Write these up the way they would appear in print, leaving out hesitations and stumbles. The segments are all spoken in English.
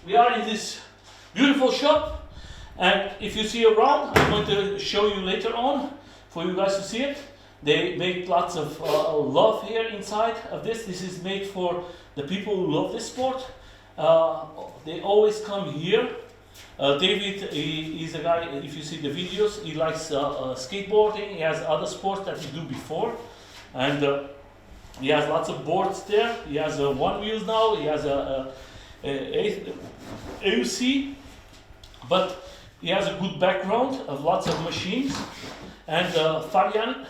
we are in this beautiful shop, and if you see around, I'm going to show you later on for you guys to see it. They make lots of love here inside of this. This is made for the people who love this sport. They always come here. David is a guy, if you see the videos, he likes skateboarding. He has other sports that he do before, and he has lots of boards there. He has one wheels now. He has a Euc, but he has a good background of lots of machines. And Fabian,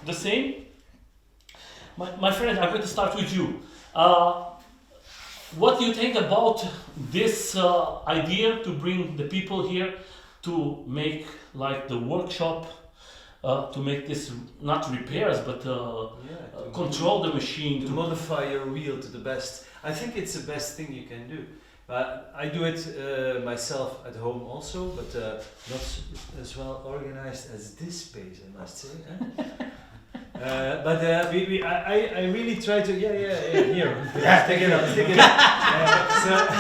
the same. My friend, I'm going to start with you. What do you think about this idea to bring the people here to make like the workshop, to make this, not repairs, but control the machine? To modify your wheel to the best. I think it's the best thing you can do. I do it myself at home also, but not as well organized as this space, I must say. But I really try to, here, stick it up.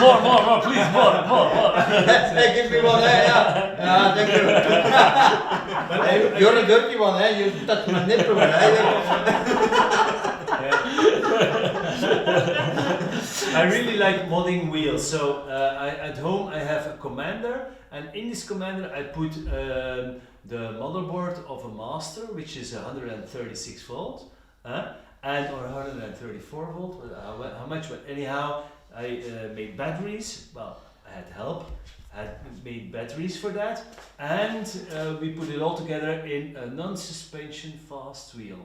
More, please, more. Hey, give me one, thank you. You're a dirty one, you touch my nipple, I really like modding wheels, so at home I have a commander, and in this commander I put the motherboard of a master, which is 136 volt, and or 134 volt, how much, but anyhow, I made batteries. Well, I had help, I had made batteries for that, and we put it all together in a non-suspension fast wheel.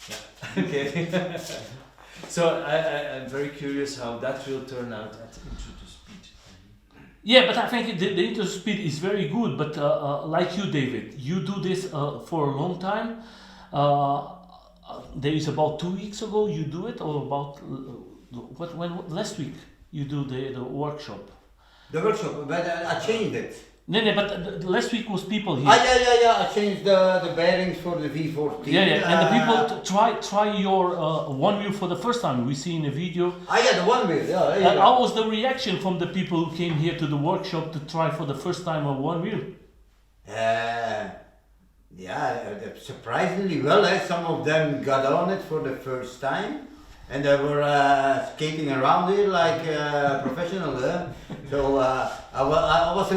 Yeah. Okay. So I'm very curious how that will turn out at Intro to Speed. Yeah, but I think the Intro to Speed is very good. But like you, David, you do this for a long time. There is about 2 weeks ago you do it, or about when last week you do the workshop. The workshop, but I changed it. No, but last week was people here. Yeah, I changed the bearings for the V14. Yeah, and the people try your one wheel for the first time. We see in the video. The one wheel, yeah. How was the reaction from the people who came here to the workshop to try for the first time a one wheel? Surprisingly well. Some of them got on it for the first time, and they were skating around it like professionals. So I was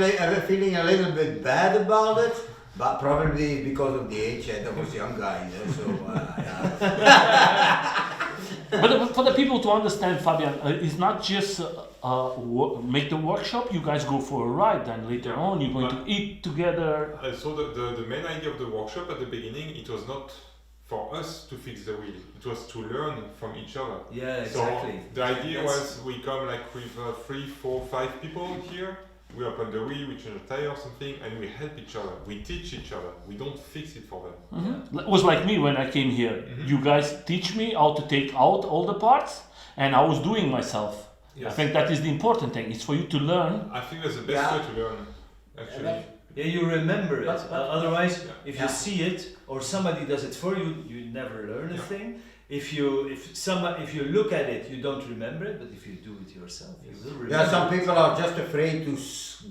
feeling a little bit bad about it, but probably because of the age. I was young guy, But for the people to understand, Fabian, it's not just make the workshop. You guys go for a ride, and later on you're going to eat together. So the main idea of the workshop at the beginning, it was not for us to fix the wheel. It was to learn from each other. Yeah, exactly. So the idea was we come like with 3, 4, 5 people here. We open the wheel, we change a tire or something, and we help each other. We teach each other. We don't fix it for them. Mm-hmm. It was like me when I came here. Mm-hmm. You guys teach me how to take out all the parts, and I was doing myself. Yes. I think that is the important thing. It's for you to learn. I think that's the best way to learn, actually. Yeah, you remember it. Otherwise, if you see it or somebody does it for you, you never learn a thing. If you look at it, you don't remember it. But if you do it yourself, you will remember. Yeah, some people are just afraid to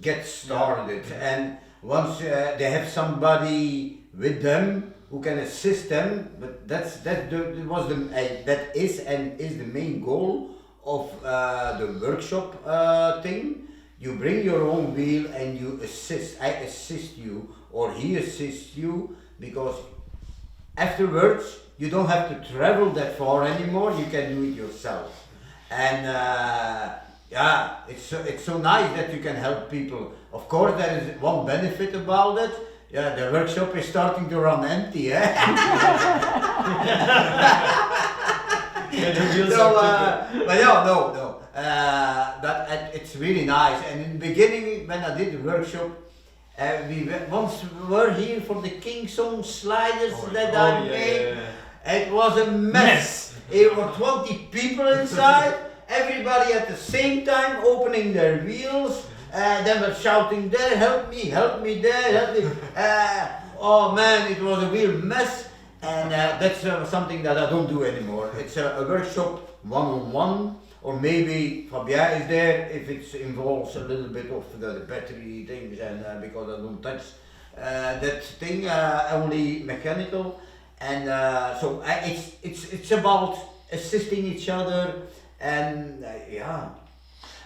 get started, and once they have somebody with them who can assist them. But that is the main goal of the workshop thing. You bring your own wheel and you assist. I assist you, or he assists you, because afterwards you don't have to travel that far anymore. You can do it yourself, and it's so nice that you can help people. Of course, there is one benefit about it. Yeah, the workshop is starting to run empty, eh? But it's really nice. And in the beginning, when I did the workshop, we once were here for the King Song sliders I made. Yeah. It was a mess. There were 20 people inside, everybody at the same time opening their wheels. They were shouting there, help me there, help me. Oh man, it was a real mess. And that's something that I don't do anymore. It's a workshop one-on-one, or maybe Fabien is there if it involves a little bit of the battery things, and because I don't touch that thing, only mechanical, and so it's about assisting each other, and yeah.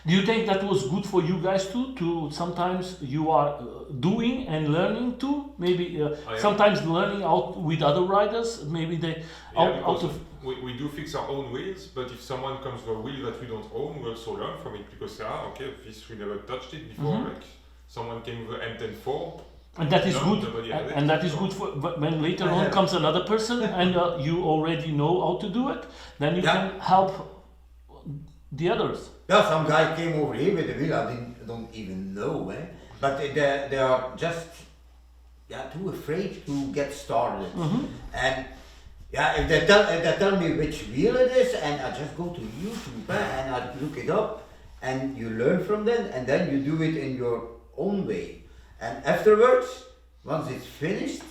Do you think that was good for you guys too? To sometimes you are doing and learning too. Maybe sometimes learning out with other riders. Maybe they out of. We do fix our own wheels, but if someone comes with a wheel that we don't own, we also learn from it because okay, this we never touched it before. Mhm. Like someone came with an M104. And that is good, nobody had it, and that is so- good for when later on comes another person and you already know how to do it. Then you can help the others. Yeah, some guy came over here with a wheel. Don't even know, but they are just too afraid to get started. And if they tell me which wheel it is, and I just go to YouTube and I look it up, and you learn from them, and then you do it in your own way. And afterwards, once it's finished,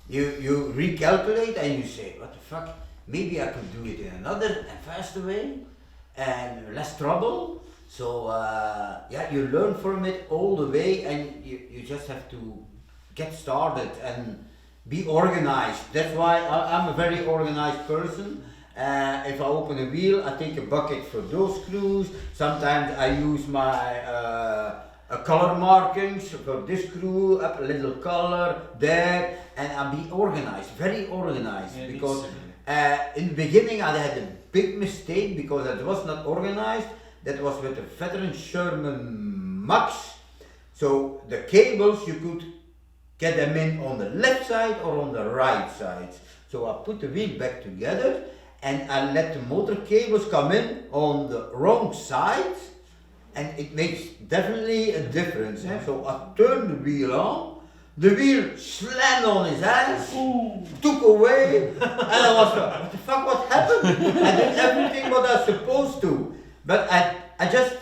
you recalculate and you say, what the fuck? Maybe I could do it in another and faster way, and less trouble. So you learn from it all the way, and you just have to get started and be organized. That's why I'm a very organized person. If I open a wheel, I take a bucket for those screws. Sometimes I use my color markings for this screw, up a little color there, and I'll be organized, very organized. Because in the beginning I had a big mistake because it was not organized. That was with a veteran Sherman Max. So the cables, you could get them in on the left side or on the right side. So I put the wheel back together and I let the motor cables come in on the wrong side, and it makes definitely a difference. So I turned the wheel on, the wheel slammed on his ass, took away, and I was like, what the fuck, what happened? I did everything what I was supposed to, but I just,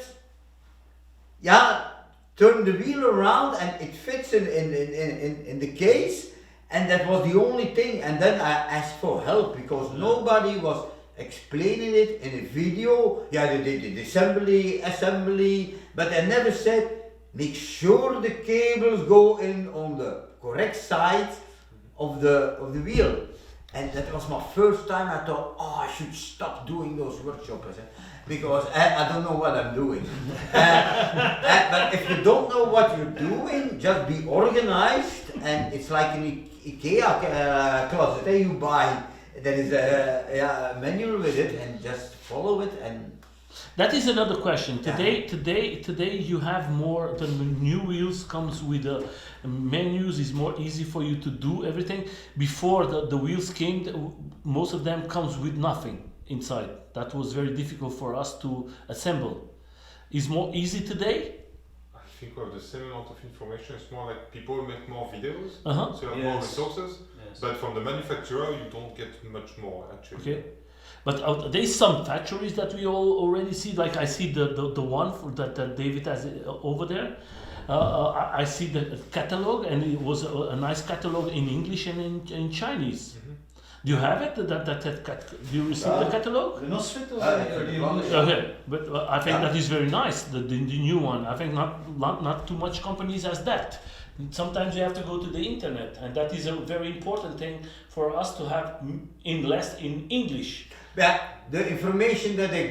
turned the wheel around and it fits in the case, and that was the only thing. And then I asked for help because nobody was explaining it in a video. They did the assembly, but they never said, make sure the cables go in on the correct side of the wheel. And that was my first time. I thought, I should stop doing those workshops because I don't know what I'm doing. But if you don't know what you're doing, just be organized. And it's like an IKEA closet. You buy, there is a manual with it, and just follow it. And that is another question. Today you have more. The new wheels comes with the menus. Is more easy for you to do everything. Before the wheels came, most of them comes with nothing inside. That was very difficult for us to assemble. Is more easy today? I think we have the same amount of information. It's more like people make more videos, so you have more Yes. resources. But from the manufacturer, you don't get much more actually. Okay. But there's some factories that we all already see. Like I see the one that David has over there. I see the catalog, and it was a nice catalog in English and in Chinese. Do you have it? Do you receive the catalog? The NOSFET or Okay, but I think that is very nice. The new one. I think not too much companies has that. Sometimes you have to go to the internet, and that is a very important thing for us to have in English. Yeah, the information that they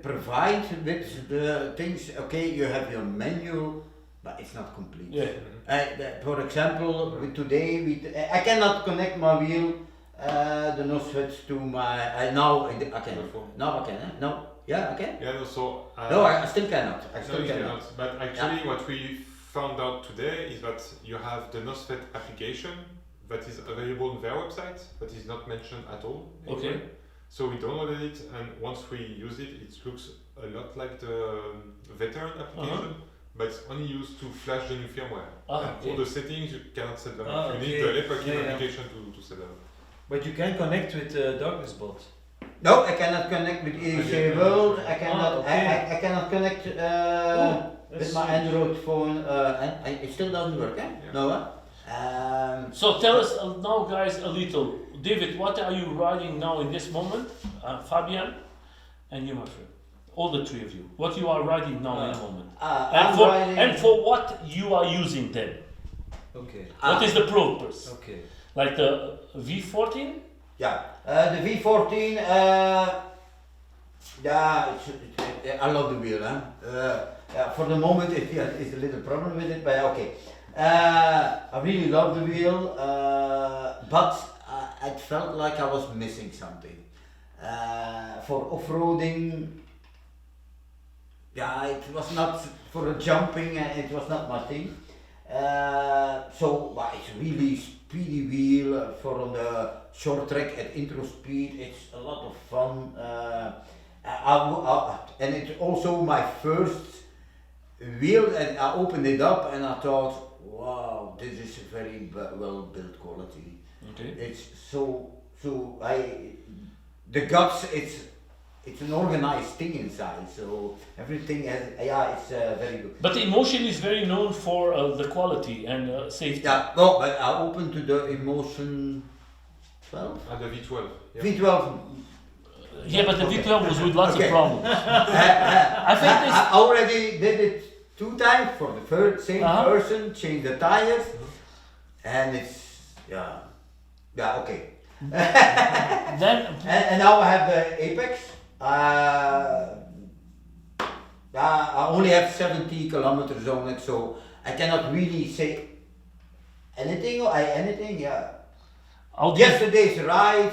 provide with the things. Okay, you have your menu, but it's not complete. Yeah. For example, today I cannot connect my wheel, the NOSFET to my. Now I can. Now I can. No. Yeah, I can. Yeah, no, so No, I still cannot. no, you cannot. But actually, what we found out today is that you have the NOSFET application that is available on their website, that is not mentioned at all. Okay. Anyway. So we downloaded it, and once we use it, it looks a lot like the veteran application, but it's only used to flash the new firmware. And all the settings you cannot set them up. You need the Euc-Pev application to set them up. But you can connect with Darkness Bot. No, I cannot connect with ESA World. I cannot. I cannot connect with my Android phone, and it still doesn't work. No. So tell us now, guys, a little. David, what are you riding now in this moment? Fabian, and you, my friend. All the three of you. What you are riding now in the moment. I'm And for what you are using them. Okay. What is the purpose? Okay. Like the V14? Yeah, the V14, yeah, I love the wheel. Yeah, for the moment it's a little problem with it, but okay. I really love the wheel, but it felt like I was missing something. For off-roading, yeah, it was not, for jumping, it was not my thing. So it's really speedy wheel for on the short track at intro speed. It's a lot of fun, and it's also my first wheel. And I opened it up and I thought, wow, this is a very well built quality. Okay. It's the guts. It's an organized thing inside, so everything has, it's very good. But the Emotion is very known for the quality and safety. Yeah, no, but I opened to the Emotion 12? The V12. Yeah. V12. Yeah, but the Okay. V12 was with lots Okay. of problems. I think this- I already did it 2 times for the first same person, changed the tires, and it's, yeah, okay. Then, And now I have the Apex. I only have 70 kilometers on it, so I cannot really say anything. how do you, Yesterday's ride,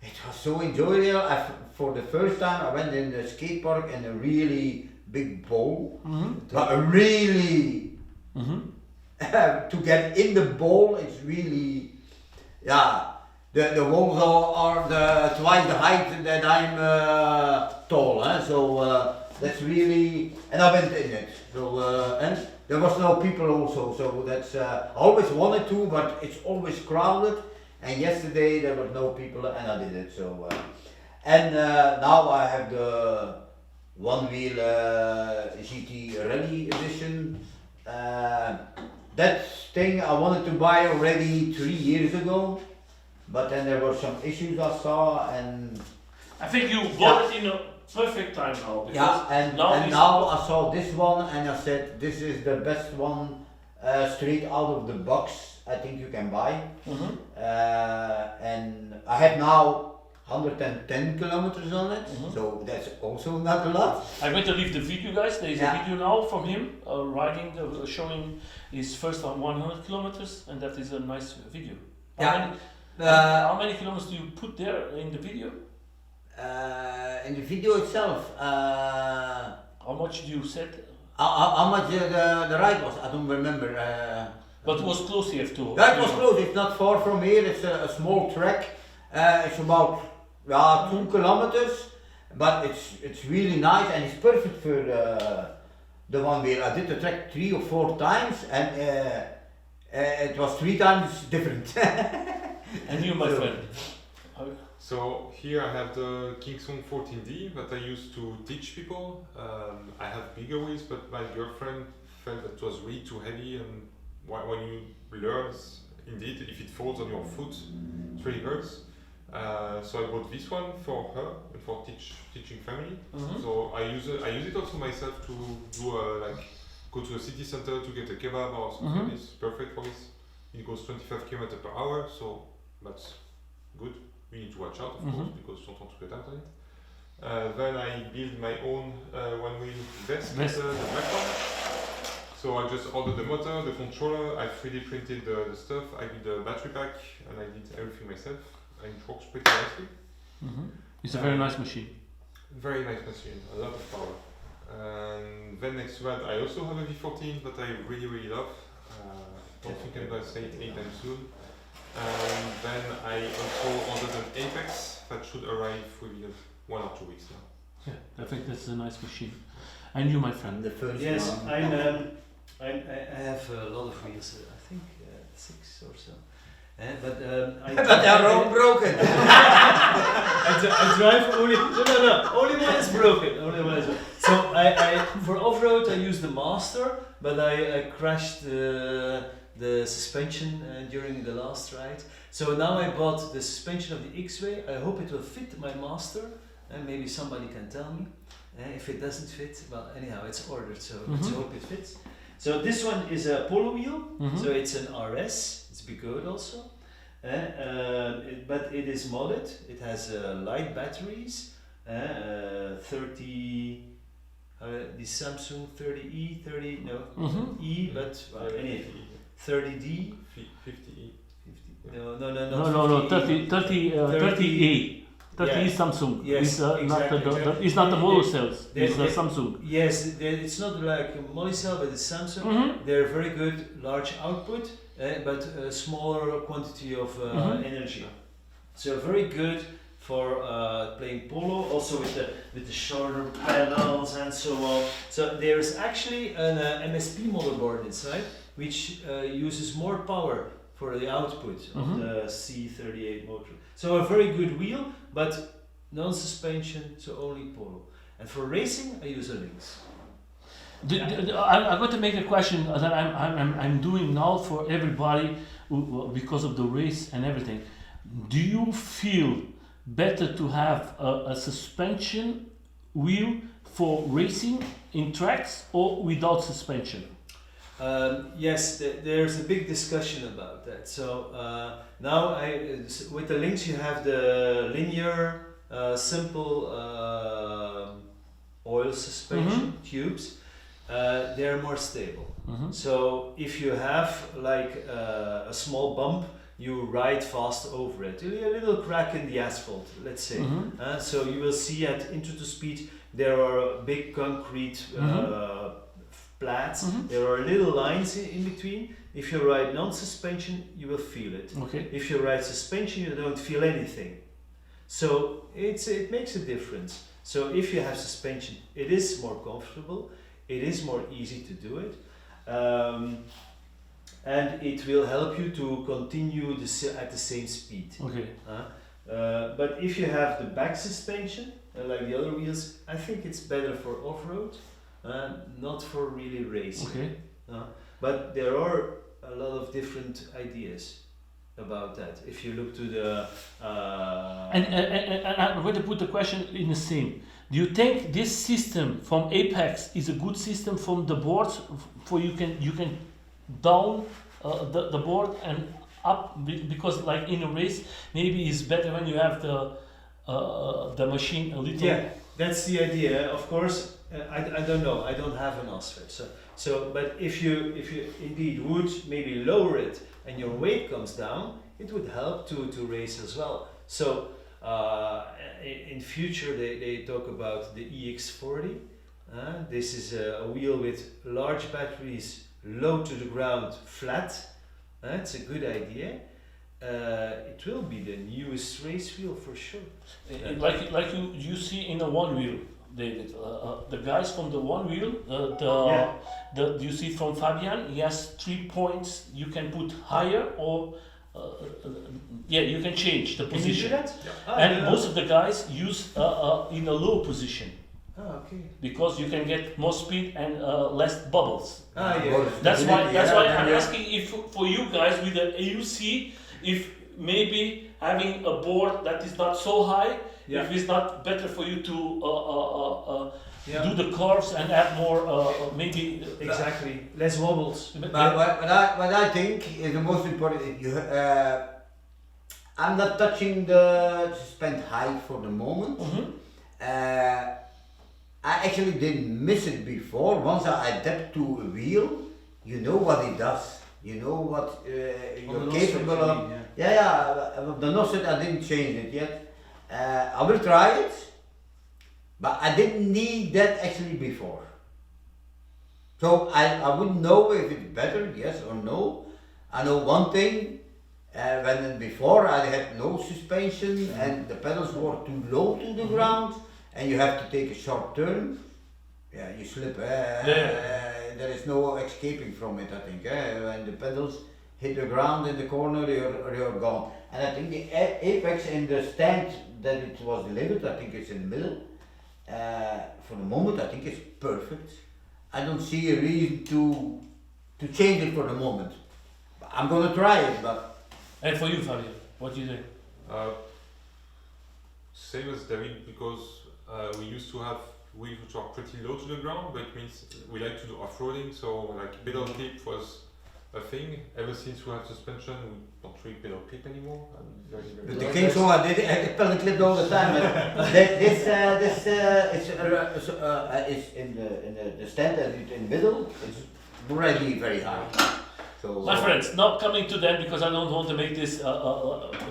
it was so enjoyable. For the first time, I went in the skate park in a really big bowl. But a really to get in the bowl, it's really, the walls are the twice the height that I'm tall, so that's really, and I went in it. So and there was no people also, so that's I always wanted to, but it's always crowded. And yesterday there were no people, and I did it. So and now I have the one wheel GT Rally Edition. That thing I wanted to buy already 3 years ago, but then there were some issues I saw, and I think you bought it in a perfect time now. Because now I saw this one and I said this is the best one straight out of the box I think you can buy. And I have now 110 kilometers on it, so that's also not a lot. I'm going to leave the video, guys. There is a video now from him riding, showing his first 100 kilometers, and that is a nice video. How many kilometers do you put there in the video? In the video itself, How much do you set? how much the ride was, I don't remember. But it was close here too. Yeah, it was close. It's not far from here. It's a small track. It's about 2 kilometers, but it's really nice and it's perfect for the one wheel. I did the track 3 or 4 times, and it was 3 times different. And you, my friend. So here I have the Kingston 14D that I used to teach people. I have bigger wheels, but my girlfriend felt that it was way too heavy, and when you learn, indeed, if it falls on your foot, it really hurts. So I bought this one for her and for teaching family. So I use it also myself to do go to a city center to get a kebab or something. It's perfect for this. It goes 25 km per hour, so that's good. We need to watch out, of course, because you don't want to get out on it. Then I build my own one-wheel vest, the black one. So I just ordered the motor, the controller, I 3D printed the stuff, I did the battery pack, and I did everything myself. And it works pretty nicely. It's a very nice machine. Very nice machine, a lot of power. And then next to that, I also have a V14 that I really, really love. Don't think I'm going to say it anytime soon. And then I also ordered an Apex that should arrive within 1 or 2 weeks now. Yeah, I think that's a nice machine. And you, my friend. The first Yes, one. I have a lot of wheels. I think 6 or so. But But they're all broken. I drive only only one is broken. Only one is broken. So I for off-road I use the Master, but I crashed the suspension during the last ride. So now I bought the suspension of the X-Way. I hope it will fit my Master, and maybe somebody can tell me. If it doesn't fit, well, anyhow, it's ordered, so let's hope it fits. So this one is a polo wheel, so it's an RS, it's Bigood also, but it is modded, it has light batteries, 30, the Samsung 30E, E, but anyway, 30D, 50E. no, 30E. 30 is Samsung. Yes, It's not the Voorde cells. It's Samsung. Yes, it's not like a molicell, but it's Samsung. They're very good, large output, but a smaller quantity of energy. So very good for playing polo, also with the shorter pedals and so on. So there's actually an MSP motherboard inside, which uses more power for the output of the C38 motor. So a very good wheel, but non-suspension, so only polo. And for racing, I use a Lynx. I'm going to make a question that I'm doing now for everybody because of the race and everything. Do you feel better to have a suspension wheel for racing in tracks or without suspension? Yes, there's a big discussion about that. So now with the Lynx you have the linear, simple oil suspension tubes. They're more stable. So if you have like a small bump, you ride fast over it. A little crack in the asphalt, let's say. So you will see at Into the Speed there are big concrete plats. There are little lines in between. If you ride non-suspension, you will feel it. Okay. If you ride suspension, you don't feel anything. So it makes a difference. So if you have suspension, it is more comfortable. It is more easy to do it. And it will help you to continue at the same speed. Okay. But if you have the back suspension, like the other wheels, I think it's better for off-road. Not for really racing. Okay. But there are a lot of different ideas about that. If you look to the and I'm going to put the question in the same. Do you think this system from Apex is a good system from the boards for you can down the board and up, because like in a race maybe it's better when you have the machine a little. Yeah, that's the idea. Of course. I don't know. I don't have an OSFET. So but if you indeed would maybe lower it and your weight comes down, it would help to race as well. So in future they talk about the EX40. This is a wheel with large batteries, low to the ground, flat. It's a good idea. It will be the newest race wheel for sure. Like you see in a one wheel. David, the guys from the one wheel, you see from Fabian, he has 3 points you can put higher or you can change the position. Can you do that? Yeah. And most of the guys use in a low position. Okay. Because you can get more speed and less bubbles. Yeah. That's why I'm asking if for you guys with the AUC, if maybe having a board that is not so high, if it's not better for you to do the curves and add more maybe exactly less wobbles. But what I think is the most important. I'm not touching the suspend height for the moment. I actually didn't miss it before. Once I adapt to a wheel, you know what it does. You know what you're capable of. The Nosset I didn't change it yet. I will try it, but I didn't need that actually before. So I wouldn't know if it's better, yes or no. I know one thing, when before I had no suspension and the pedals were too low to the ground and you have to take a sharp turn, you slip. There is no escaping from it, I think. When the pedals hit the ground in the corner, you're gone. And I think the Apex in the stand that it was delivered, I think it's in the middle. For the moment, I think it's perfect. I don't see a reason to change it for the moment. I'm gonna try it, but. And for you, Fabio, what do you think? Same as David, because we used to have wheels which are pretty low to the ground, but it means we like to do off-roading, so like pedal clip was a thing. Ever since we have suspension, we don't really pedal clip anymore. But the King Song, I pedal clipped all the time. This is in the stand that is in the middle. It's already very high. So, My friends, not coming to them because I don't want to make this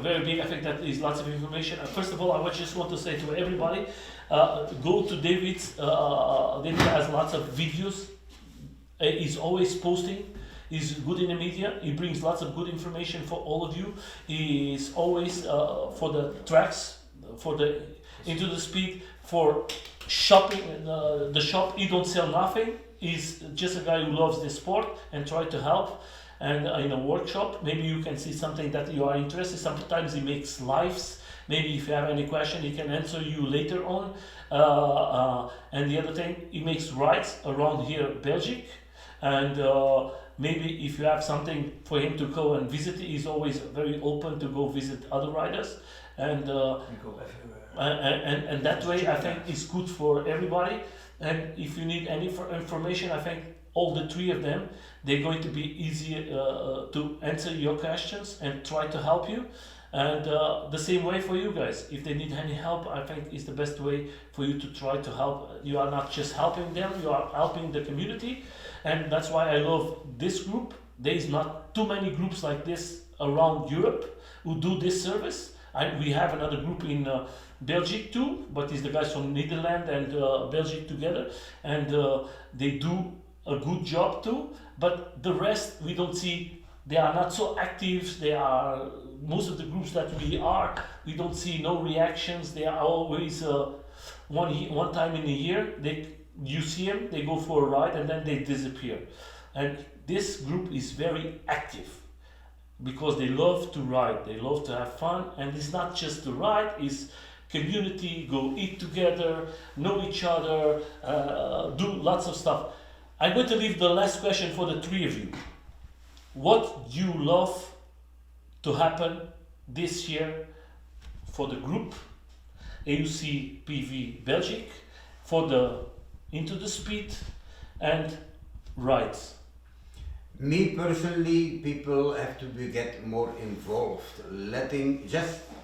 very big. I think that is lots of information. First of all, I just want to say to everybody, go to David's. David has lots of videos. He's always posting. He's good in the media. He brings lots of good information for all of you. He's always for the tracks, for the into the speed, for shopping. The shop. He don't sell nothing. He's just a guy who loves the sport and try to help. And in a workshop, maybe you can see something that you are interested. Sometimes he makes lives. Maybe if you have any question, he can answer you later on. And the other thing, he makes rides around here, Belgium. And maybe if you have something for him to go and visit, he's always very open to go visit other riders. And go everywhere. And that way, I think it's good for everybody. And if you need any information, I think all the three of them, they're going to be easy to answer your questions and try to help you. And the same way for you guys. If they need any help, I think it's the best way for you to try to help. You are not just helping them, you are helping the community. And that's why I love this group. There is not too many groups like this around Europe who do this service. We have another group in Belgium too, but it's the guys from Netherlands and Belgium together. And they do a good job too. But the rest, we don't see. They are not so active. They are most of the groups that we don't see no reactions. They are always one time in a year. You see them, they go for a ride and then they disappear. And this group is very active because they love to ride. They love to have fun, and it's not just to ride. It's community. Go eat together, know each other, do lots of stuff. I'm going to leave the last question for the three of you. What do you love to happen this year for the group, Euc-Pev Belgium, for the Into the Speed and rides? Me personally, people have to get more involved.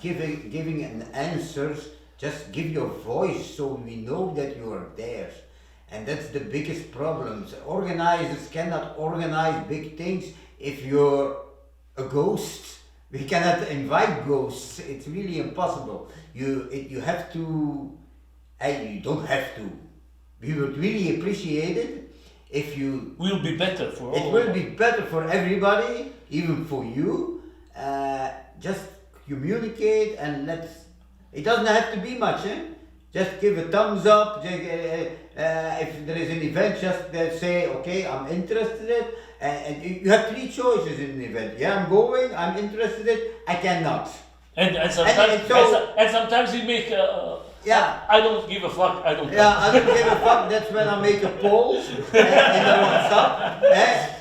Giving an answers, just give your voice so we know that you are there. And that's the biggest problem. Organizers cannot organize big things if you're a ghost. We cannot invite ghosts. It's really impossible. You have to, and you don't have to. We would really appreciate it if you. Will be better for all. It will be better for everybody, even for you. Just communicate and let's. It doesn't have to be much, eh? Just give a thumbs up. If there is an event, just say, okay, I'm interested. And you have three choices in an event. Yeah, I'm going. I'm interested. I cannot. And sometimes you make. Yeah. I don't give a fuck. I don't. Yeah, I don't give a fuck. That's when I make a poll in the WhatsApp.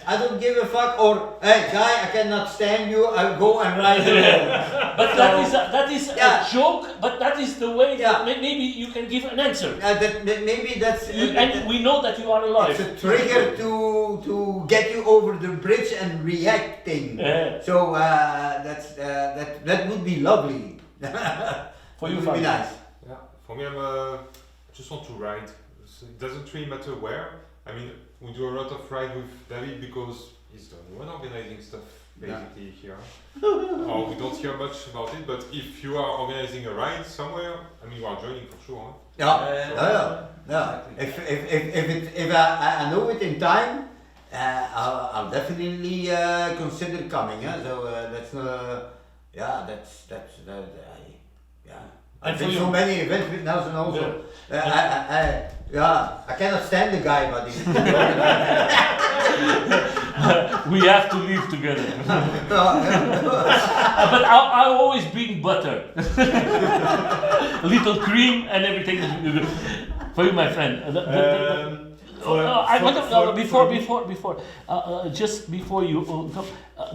I don't give a fuck. Or hey, guy, I cannot stand you. I'll go and ride alone. But that is a joke. But that is the way. That maybe you can give an answer. Maybe that's. And we know that you are alive. It's a trigger to get you over the bridge and reacting. So that would be lovely. For you, it would be nice. Yeah, for me, I just want to ride. So it doesn't really matter where. I mean, we do a lot of ride with David because he's the only one organizing stuff basically here. We don't hear much about it, but if you are organizing a ride somewhere, I mean, you are joining for sure. Huh? Yeah. If I know it in time, I'll definitely consider coming. So I've been so many events with Nelson also. I cannot stand the guy, but he's we have to live together. But I always bring butter, little cream and everything. For you, my friend. I want to just before you go,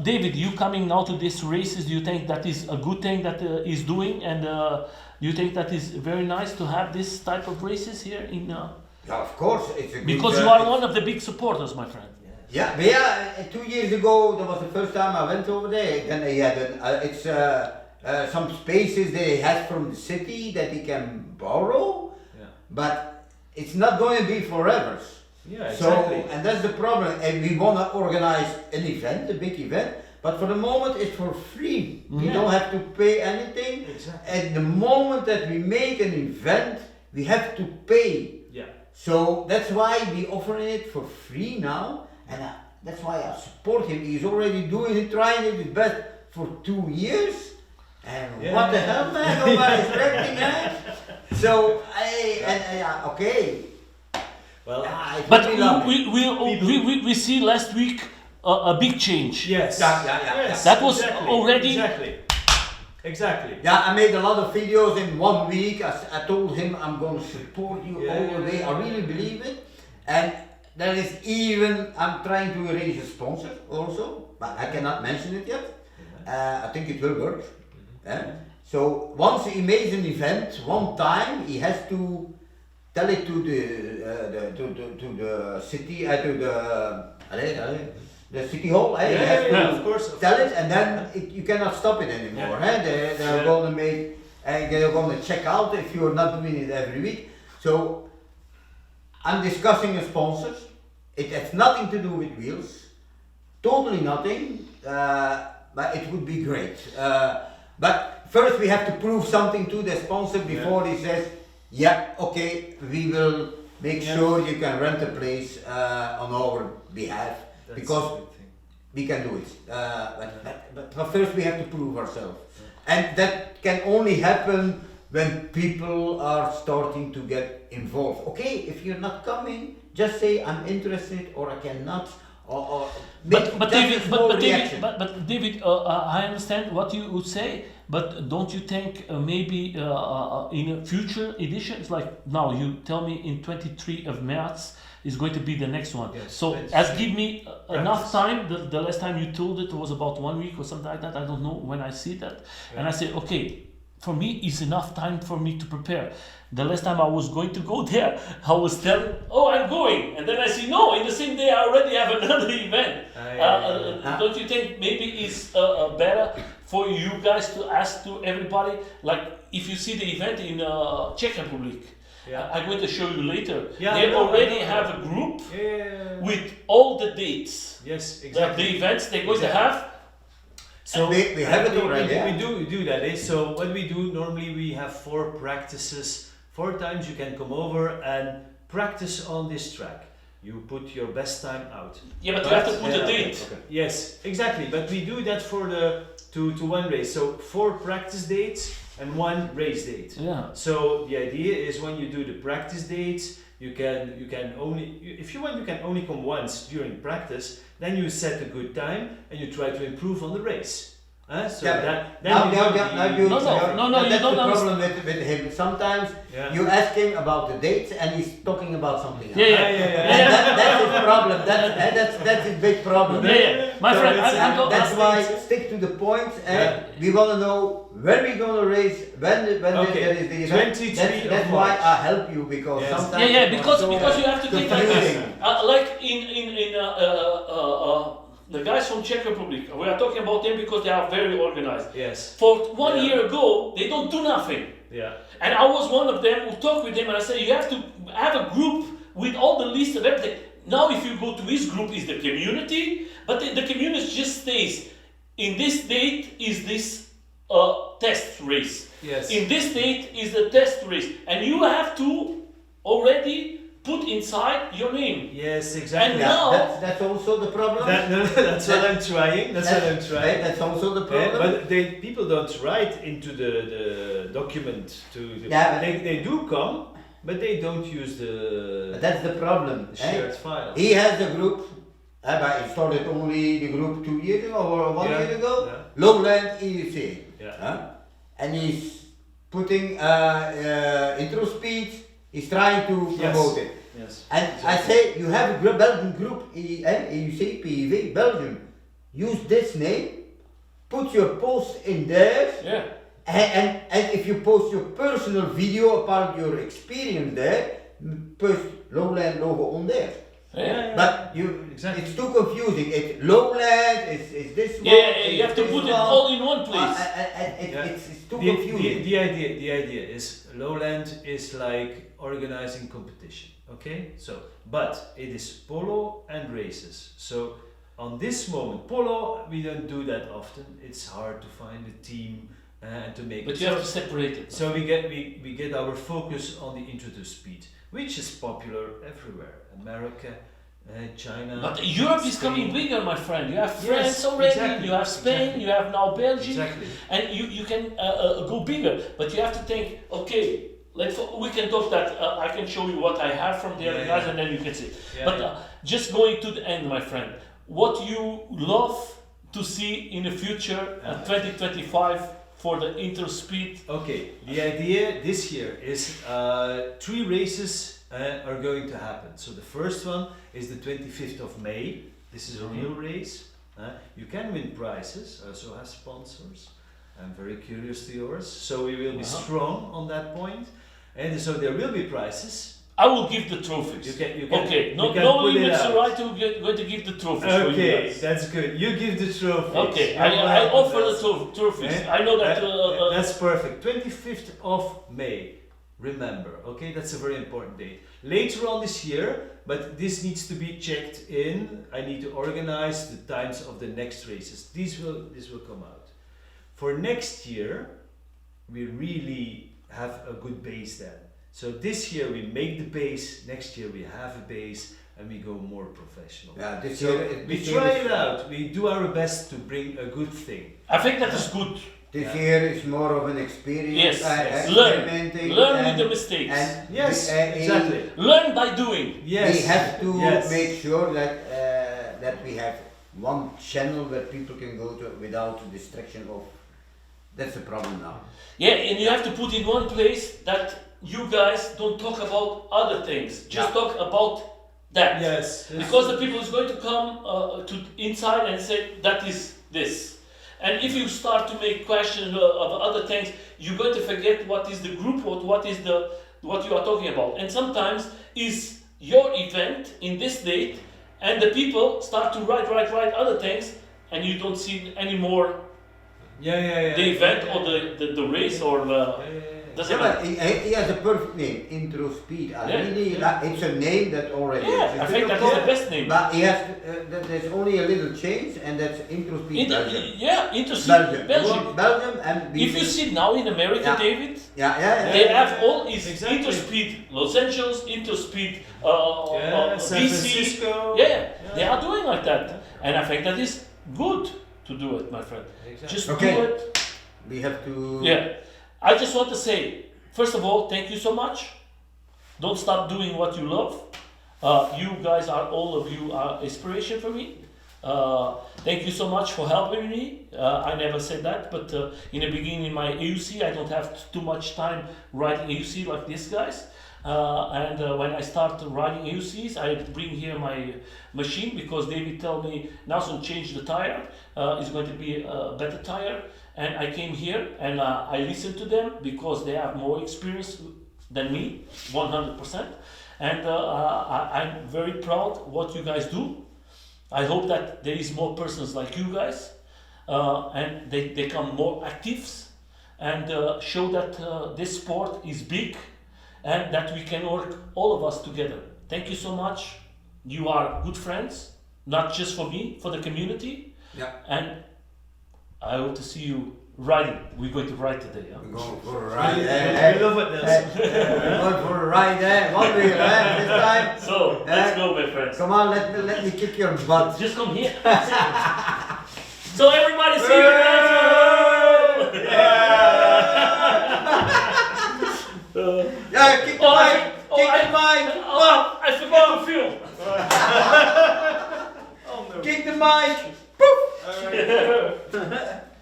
David, you coming now to these races, do you think that is a good thing that is doing, and do you think that is very nice to have this type of races here in? Yeah, of course, it's a good. Because you are one of the big supporters, my friend. Yeah, but yeah, 2 years ago, that was the first time I went over there. Then he had some spaces they had from the city that he can borrow, but it's not going to be forever. Yeah, exactly. So, and that's the problem. And we want to organize an event, a big event, but for the moment it's for free. We don't have to pay anything. Exactly. At the moment that we make an event, we have to pay. Yeah. So that's why we offer it for free now, and that's why I support him. He's already doing it, trying it his best for 2 years. And what the hell, man? Nobody's correcting that. So okay. Well, But we see last week a big change. yes. Yeah. That was already. Exactly. Yeah, I made a lot of videos in 1 week. I told him I'm going to support you all the way. I really believe it. And there is even, I'm trying to arrange a sponsor also, but I cannot mention it yet. I think it will work. So once he makes an event, one time he has to tell it to the city, the city hall. He has to of course. tell it, and then you cannot stop it anymore. They're going to make, they're going to check out if you are not doing it every week. So I'm discussing a sponsor. It has nothing to do with wheels, totally nothing. But it would be great. But first we have to prove something to the sponsor before he says, yeah, okay, we will make sure you can rent a place on our behalf. That's because we can do it. But first we have to prove ourselves. And that can only happen when people are starting to get involved. Okay, if you're not coming, just say I'm interested or I cannot. But David, I understand what you would say, but don't you think maybe in a future editions, like now you tell me in 23 of March is going to be the next one. Yes, so give me enough time. The last time you told it was about 1 week or something like that. I don't know when I see that. And I say, okay, for me it's enough time for me to prepare. The last time I was going to go there, I was telling, oh, I'm going. And then I see, no, in the same day I already have another event. Don't you think maybe it's better for you guys to ask to everybody, like if you see the event in Czech Republic, I'm going to show you later. They already have a group with all the dates. Yes, exactly. The events they're going to have. So we have it already. We do that. So what we do normally, we have 4 practices. 4 times you can come over and practice on this track. You put your best time out. Yeah, but you have to put a date. Okay. Yes, exactly. But we do that for the to one race. So 4 practice dates and 1 race date. Yeah. So the idea is when you do the practice dates, you can only, if you want, you can only come once during practice. Then you set a good time and you try to improve on the race. That's the problem with him. Sometimes you ask him about the dates and he's talking about something else. That's his problem. That's his big problem. My friend, that's why stick to the point. We want to know when we're going to race, when there is the event. That's why I help you because sometimes because you have to think like this. Like in the guys from Czech Republic, we are talking about them because they are very organized. Yes. For 1 year ago, they don't do nothing. Yeah. And I was one of them who talked with them and I said, you have to have a group with all the list of everything. Now if you go to his group is the community, but the community just stays. In this date is this test race. Yes. In this date is the test race. And you have to already put inside your name. Yes, exactly. And now that's also the problem. That's what I'm trying. That's also the problem. But people don't write into the document they do come, but they don't use But that's the problem. shared file. He has a group. He started only the group 2 years ago or 1 year ago. Lowland EDC. And he's putting intro speed. He's trying to promote it. Yes. And I say, you have a Belgian group, EUC-Pev, Belgium. Use this name, put your post in there, Yeah. and if you post your personal video about your experience there, post Lowland logo on there. Yeah. But it's too confusing. It's Lowland, it's this one. Yeah, you have to put it all in one place. It's too confusing. The idea is Lowland is like organizing competition. Okay, but it is polo and races. So on this moment, polo we don't do that often. It's hard to find a team and to make. But you have to separate it. So we get our focus on the intro to speed, which is popular everywhere. America, China. But Europe is coming bigger, my friend. You have France already, exactly, you have Spain, you have now Belgium, Exactly. and you can go bigger. But you have to think, okay, we can talk that, I can show you what I have from the other guys and then you can see. Just going to the end, my friend, what you love to see in the future, 2025, for the interspeed? Okay, the idea this year is 3 races are going to happen. So the first one is the 25th of May. This is a real race. You can win prizes. I also have sponsors. I'm very curious to yours. So we will be strong on that point. And so there will be prizes. I will give the trophies. You can, okay, no put it limits, out. right? We're going to give the trophies for you Okay, guys. that's good. You give the trophies. Okay, You're I welcome. offer the trophies. I know that. That's perfect. 25th of May. Remember, okay, that's a very important date. Later on this year, but this needs to be checked in. I need to organize the times of the next races. This will come out. For next year, we really have a good base then. So this year we make the base, next year we have a base, and we go more professional. Yeah, this So year, we try it out. We do our best to bring a good thing. I think that is good. This year is more of an experience. Yes, experimenting. learn with the mistakes. And Yes, exactly. Learn by doing. Yes. We have to Yes. make sure that we have one channel where people can go to without the distraction of. That's the problem now. Yeah, and you have to put in one place that you guys don't talk about other things. Just talk about that. Yes. Because the people is going to come to inside and say that is this. And if you start to make questions of other things, you're going to forget what is the group or what you are talking about. And sometimes is your event in this date, and the people start to write other things, and you don't see anymore the event or the race or doesn't Yeah, but matter. he has a perfect name, Intro Speed. It's a name that already Yeah, exists. I think that is the best name. But he has there's only a little change, and that's Intro Speed Belgium. Interspeed Belgium. Belgium, and If you see now in America, Yeah. David, yeah. they have all is Exactly. Interspeed Los Angeles, Interspeed San DC. Francisco. They are doing like that, and I think that is good to do it, my friend. Exactly. Just Okay. do it. We have to. Yeah, I just want to say, first of all, thank you so much. Don't stop doing what you love. You guys are, all of you are inspiration for me. Thank you so much for helping me. I never said that, but in the beginning in my AUC, I don't have too much time writing AUC like these guys. And when I start writing AUCs, I bring here my machine because David told me, Nelson, change the tire. It's going to be a better tire. And I came here and I listened to them because they have more experience than me, 100%. And I'm very proud what you guys do. I hope that there is more persons like you guys and they become more active and show that this sport is big and that we can work all of us together. Thank you so much. You are good friends, not just for me, for the community. Yeah. And I hope to see you riding. We're going to ride today. Huh? We're going for a ride. I love it, Nelson. We're going for a ride, One wheel, this time. So let's go, my friends. Come on, let me kick your butt. Just come here. So everybody see you guys. Yeah, kick the mic. Kick the mic. I forgot to film. Kick the mic.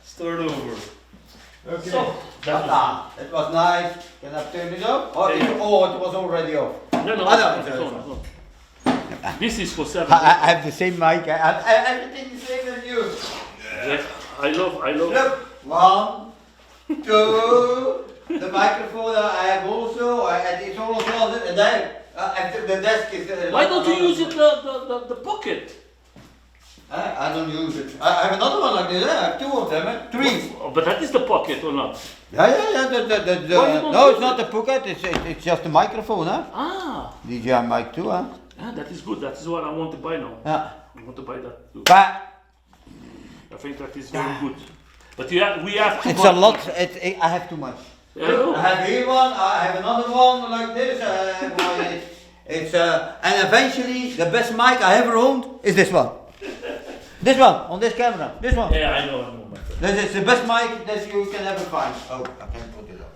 Start over. Okay. So, It was nice. Can I turn it off? Oh, it was already off. No, no, Oh, no, it's it's on, it's on. This is for 7. I have the same mic. I have everything the same as you. Yeah, I love. Look, 1, 2. The microphone I have also. And it's also there. The desk is. Why don't you use it the pocket? I don't use it. I have another one like this. I have 2 of them. 3. Oh, but that is the pocket or not? Yeah. Why you don't No, use it's not the pocket. It's just a microphone, huh? Ah, DJI mic too, huh? yeah, that is good. That is what I want to buy now. Yeah. I want to buy that too. But I think that is very good. But we have too it's much. a lot. I have too much. Yeah, I know. I have here one. I have another one like this. It's and eventually the best mic I ever owned is this one. This one on this camera. This one. Yeah, I know, my friend. This is the best mic that you can ever find. Oh, I can't put it up.